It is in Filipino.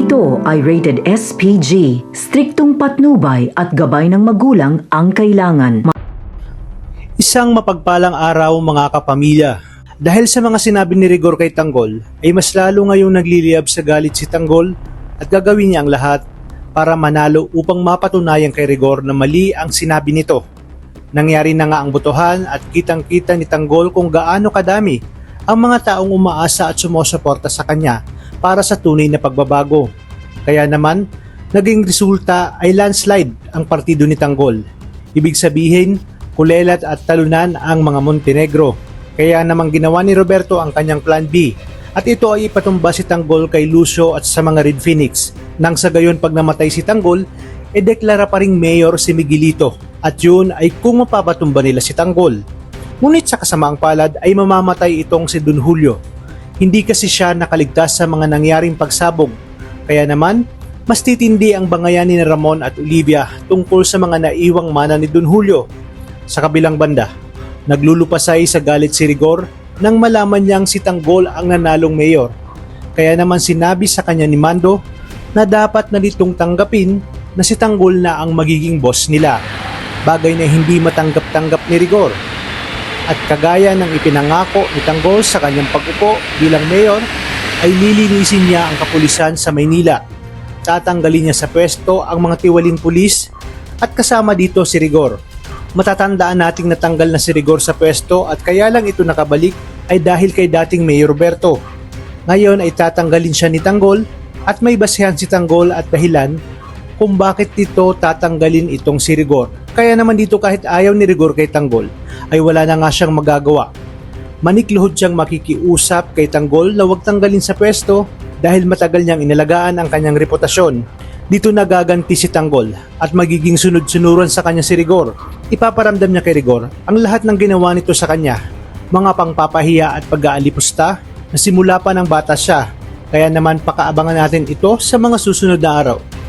ito ay rated SPG, striktong patnubay at gabay ng magulang ang kailangan. Isang mapagpalang araw mga kapamilya. Dahil sa mga sinabi ni Rigor kay Tanggol, ay mas lalo ngayong nagliliyab sa galit si Tanggol at gagawin niya ang lahat para manalo upang mapatunayan kay Rigor na mali ang sinabi nito. Nangyari na nga ang botohan at kitang-kita ni Tanggol kung gaano kadami ang mga taong umaasa at sumusuporta sa kanya para sa tunay na pagbabago. Kaya naman, naging resulta ay landslide ang partido ni Tanggol. Ibig sabihin, kulelat at talunan ang mga Montenegro. Kaya naman ginawa ni Roberto ang kanyang plan B at ito ay ipatumba si Tanggol kay Lucio at sa mga Red Phoenix. Nang sa gayon pag namatay si Tanggol, deklara pa ring mayor si Miguelito at yun ay kung mapapatumba nila si Tanggol. Ngunit sa kasamaang palad ay mamamatay itong si Don Julio. Hindi kasi siya nakaligtas sa mga nangyaring pagsabog. Kaya naman, mas titindi ang bangayan ni Ramon at Olivia tungkol sa mga naiwang mana ni Don Julio. Sa kabilang banda, naglulupasay sa galit si Rigor nang malaman niyang si Tanggol ang nanalong mayor. Kaya naman sinabi sa kanya ni Mando na dapat na nitong tanggapin na si Tanggol na ang magiging boss nila. Bagay na hindi matanggap-tanggap ni Rigor. At kagaya ng ipinangako ni Tanggol sa kanyang pag-upo bilang mayor, ay lilinisin niya ang kapulisan sa Maynila. Tatanggalin niya sa pwesto ang mga tiwaling pulis at kasama dito si Rigor. Matatandaan nating natanggal na si Rigor sa pwesto at kaya lang ito nakabalik ay dahil kay dating Mayor Roberto. Ngayon ay tatanggalin siya ni Tanggol at may basehan si Tanggol at dahilan kung bakit dito tatanggalin itong si Rigor. Kaya naman dito kahit ayaw ni Rigor kay Tanggol ay wala na nga siyang magagawa. Manikluhod siyang makikiusap kay Tanggol na huwag tanggalin sa pwesto dahil matagal niyang inalagaan ang kanyang reputasyon. Dito nagaganti si Tanggol at magiging sunod-sunuran sa kanya si Rigor. Ipaparamdam niya kay Rigor ang lahat ng ginawa nito sa kanya, mga pangpapahiya at pag-aalipusta na simula pa ng bata siya. Kaya naman pakaabangan natin ito sa mga susunod na araw.